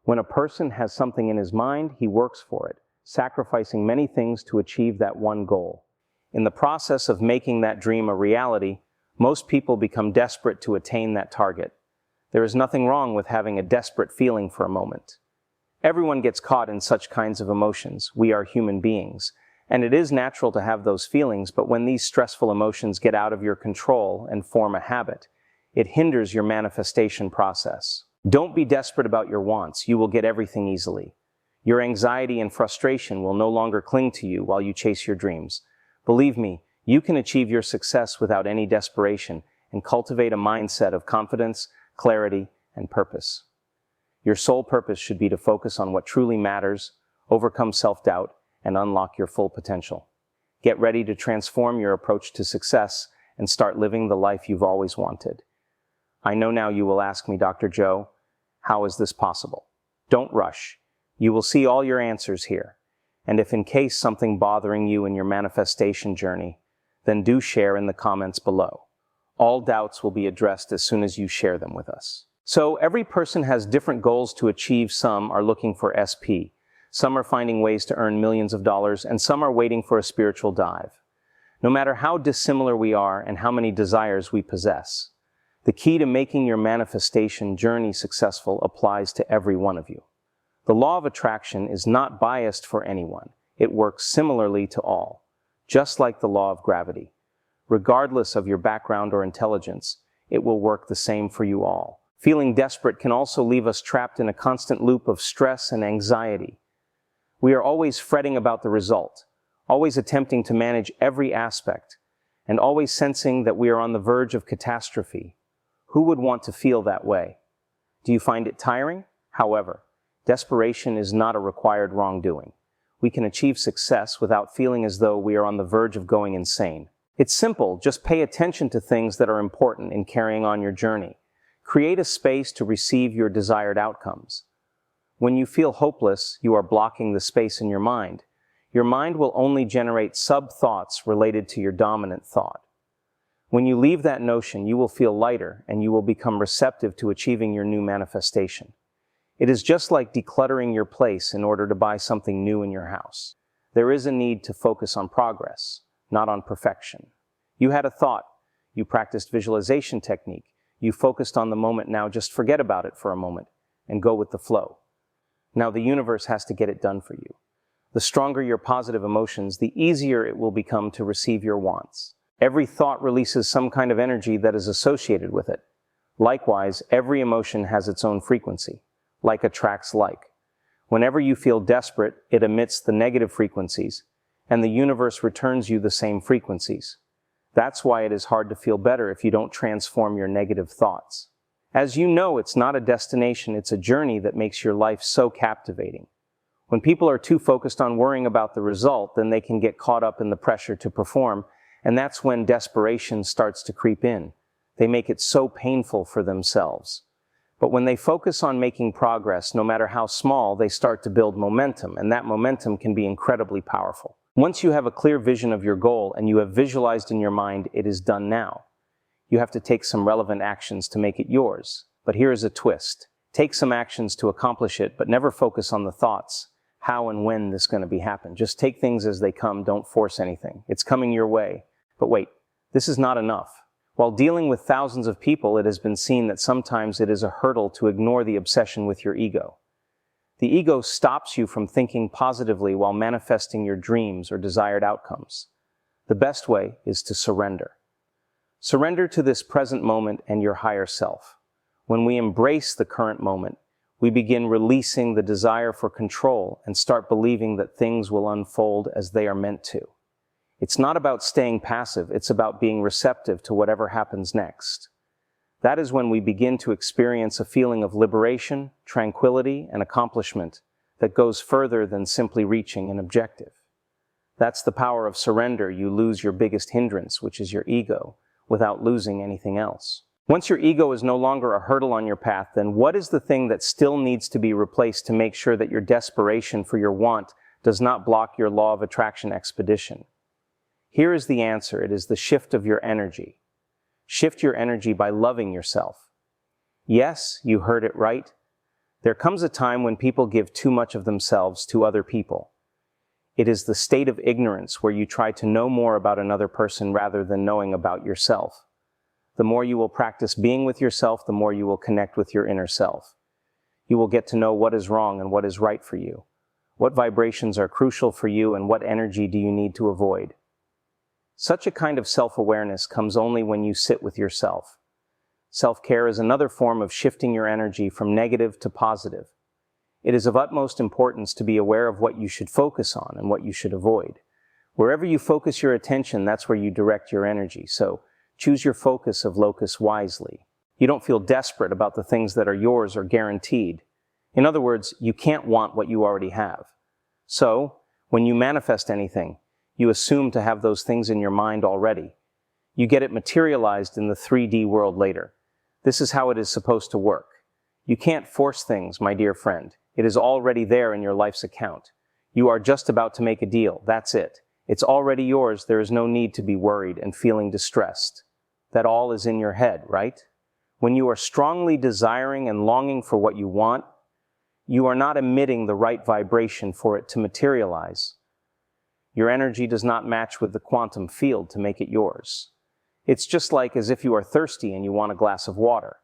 When a person has something in his mind, he works for it, sacrificing many things to achieve that one goal. In the process of making that dream a reality, most people become desperate to attain that target. There is nothing wrong with having a desperate feeling for a moment. Everyone gets caught in such kinds of emotions. We are human beings, and it is natural to have those feelings, but when these stressful emotions get out of your control and form a habit, it hinders your manifestation process. Don't be desperate about your wants. You will get everything easily. Your anxiety and frustration will no longer cling to you while you chase your dreams. Believe me, you can achieve your success without any desperation and cultivate a mindset of confidence, clarity, and purpose. Your sole purpose should be to focus on what truly matters, overcome self-doubt, and unlock your full potential. Get ready to transform your approach to success and start living the life you've always wanted. I know now you will ask me, Dr. Joe, how is this possible? Don't rush. You will see all your answers here. And if in case something bothering you in your manifestation journey, then do share in the comments below. All doubts will be addressed as soon as you share them with us. So every person has different goals to achieve. Some are looking for SP, some are finding ways to earn millions of dollars, and some are waiting for a spiritual dive. No matter how dissimilar we are and how many desires we possess, the key to making your manifestation journey successful applies to every one of you. The law of attraction is not biased for anyone. It works similarly to all, just like the law of gravity. Regardless of your background or intelligence, it will work the same for you all. Feeling desperate can also leave us trapped in a constant loop of stress and anxiety. We are always fretting about the result, always attempting to manage every aspect, and always sensing that we are on the verge of catastrophe. Who would want to feel that way? Do you find it tiring? However, desperation is not a required wrongdoing. We can achieve success without feeling as though we are on the verge of going insane. It's simple, just pay attention to things that are important in carrying on your journey. Create a space to receive your desired outcomes. When you feel hopeless, you are blocking the space in your mind. Your mind will only generate sub-thoughts related to your dominant thought. When you leave that notion, you will feel lighter and you will become receptive to achieving your new manifestation. It is just like decluttering your place in order to buy something new in your house. There is a need to focus on progress, not on perfection. You had a thought. You practiced visualization technique. You focused on the moment. Now just forget about it for a moment and go with the flow. Now the universe has to get it done for you. The stronger your positive emotions, the easier it will become to receive your wants. Every thought releases some kind of energy that is associated with it. Likewise, every emotion has its own frequency. Like attracts like. Whenever you feel desperate, it emits the negative frequencies, and the universe returns you the same frequencies. That's why it is hard to feel better if you don't transform your negative thoughts. As you know, it's not a destination, it's a journey that makes your life so captivating. When people are too focused on worrying about the result, then they can get caught up in the pressure to perform, and that's when desperation starts to creep in. They make it so painful for themselves. But when they focus on making progress, no matter how small, they start to build momentum, and that momentum can be incredibly powerful. Once you have a clear vision of your goal and you have visualized in your mind, it is done now. You have to take some relevant actions to make it yours. But here is a twist. Take some actions to accomplish it, but never focus on the thoughts, how and when this is going to happen. Just take things as they come, don't force anything. It's coming your way. But wait, this is not enough. While dealing with thousands of people, it has been seen that sometimes it is a hurdle to ignore the obsession with your ego. The ego stops you from thinking positively while manifesting your dreams or desired outcomes. The best way is to surrender. Surrender to this present moment and your higher self. When we embrace the current moment, we begin releasing the desire for control and start believing that things will unfold as they are meant to. It's not about staying passive, it's about being receptive to whatever happens next. That is when we begin to experience a feeling of liberation, tranquility, and accomplishment that goes further than simply reaching an objective. That's the power of surrender. You lose your biggest hindrance, which is your ego, without losing anything else. Once your ego is no longer a hurdle on your path, then what is the thing that still needs to be replaced to make sure that your desperation for your want does not block your law of attraction expedition? Here is the answer. It is the shift of your energy. Shift your energy by loving yourself. Yes, you heard it right. There comes a time when people give too much of themselves to other people. It is the state of ignorance where you try to know more about another person rather than knowing about yourself. The more you will practice being with yourself, the more you will connect with your inner self. You will get to know what is wrong and what is right for you. What vibrations are crucial for you and what energy do you need to avoid? Such a kind of self-awareness comes only when you sit with yourself. Self-care is another form of shifting your energy from negative to positive. It is of utmost importance to be aware of what you should focus on and what you should avoid. Wherever you focus your attention, that's where you direct your energy. So choose your focus of locus wisely. You don't feel desperate about the things that are yours or guaranteed. In other words, you can't want what you already have. So, when you manifest anything, you assume to have those things in your mind already. You get it materialized in the 3D world later. This is how it is supposed to work. You can't force things, my dear friend. It is already there in your life's account. You are just about to make a deal. That's it. It's already yours. There is no need to be worried and feeling distressed. That all is in your head, right? When you are strongly desiring and longing for what you want, you are not emitting the right vibration for it to materialize. Your energy does not match with the quantum field to make it yours. It's just like as if you are thirsty and you want a glass of water.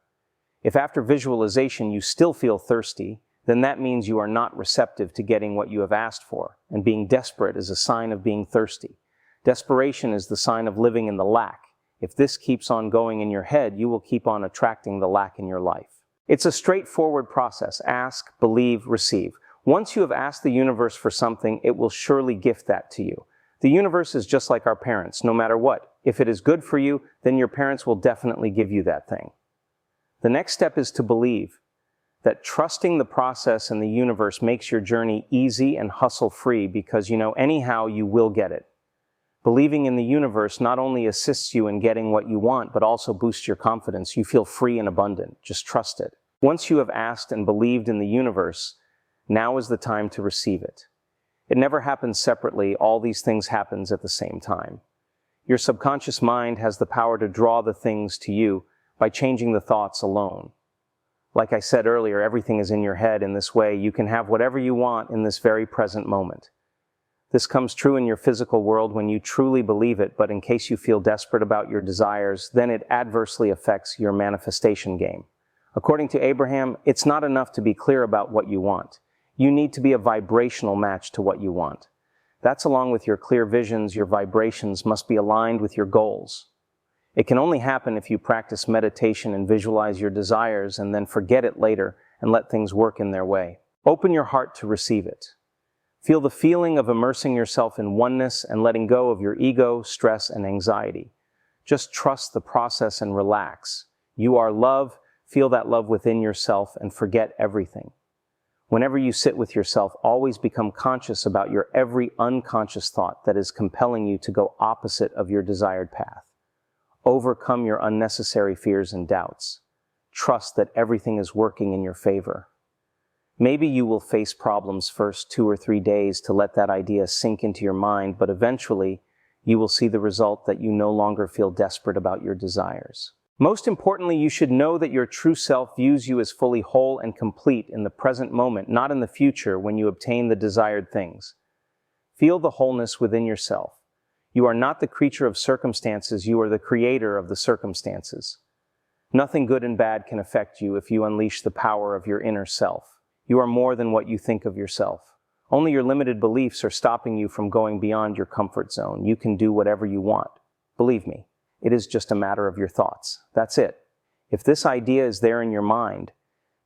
If after visualization you still feel thirsty, then that means you are not receptive to getting what you have asked for, and being desperate is a sign of being thirsty. Desperation is the sign of living in the lack. If this keeps on going in your head, you will keep on attracting the lack in your life. It's a straightforward process. Ask, believe, receive. Once you have asked the universe for something, it will surely gift that to you. The universe is just like our parents, no matter what. If it is good for you, then your parents will definitely give you that thing. The next step is to believe that trusting the process and the universe makes your journey easy and hustle-free because you know anyhow you will get it. Believing in the universe not only assists you in getting what you want, but also boosts your confidence. You feel free and abundant. Just trust it. Once you have asked and believed in the universe, now is the time to receive it. It never happens separately. All these things happen at the same time. Your subconscious mind has the power to draw the things to you by changing the thoughts alone. Like I said earlier, everything is in your head. In this way, you can have whatever you want in this very present moment. This comes true in your physical world when you truly believe it, but in case you feel desperate about your desires, then it adversely affects your manifestation game. According to Abraham, it's not enough to be clear about what you want. You need to be a vibrational match to what you want. That's along with your clear visions, your vibrations must be aligned with your goals. It can only happen if you practice meditation and visualize your desires and then forget it later and let things work in their way. Open your heart to receive it. Feel the feeling of immersing yourself in oneness and letting go of your ego, stress, and anxiety. Just trust the process and relax. You are love. Feel that love within yourself and forget everything. Whenever you sit with yourself, always become conscious about your every unconscious thought that is compelling you to go opposite of your desired path. Overcome your unnecessary fears and doubts. Trust that everything is working in your favor. Maybe you will face problems first 2 or 3 days to let that idea sink into your mind, but eventually you will see the result that you no longer feel desperate about your desires. Most importantly, you should know that your true self views you as fully whole and complete in the present moment, not in the future when you obtain the desired things. Feel the wholeness within yourself. You are not the creature of circumstances, you are the creator of the circumstances. Nothing good and bad can affect you if you unleash the power of your inner self. You are more than what you think of yourself. Only your limited beliefs are stopping you from going beyond your comfort zone. You can do whatever you want. Believe me, it is just a matter of your thoughts. That's it. If this idea is there in your mind,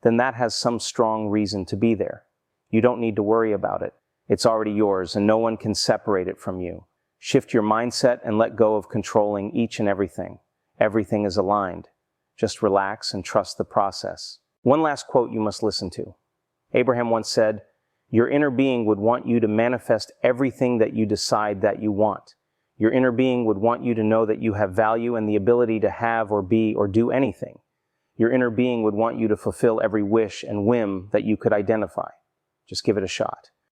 then that has some strong reason to be there. You don't need to worry about it. It's already yours, and no one can separate it from you. Shift your mindset and let go of controlling each and everything. Everything is aligned. Just relax and trust the process. One last quote you must listen to. Abraham once said, "Your inner being would want you to manifest everything that you decide that you want. Your inner being would want you to know that you have value and the ability to have or be or do anything. Your inner being would want you to fulfill every wish and whim that you could identify. Just give it a shot."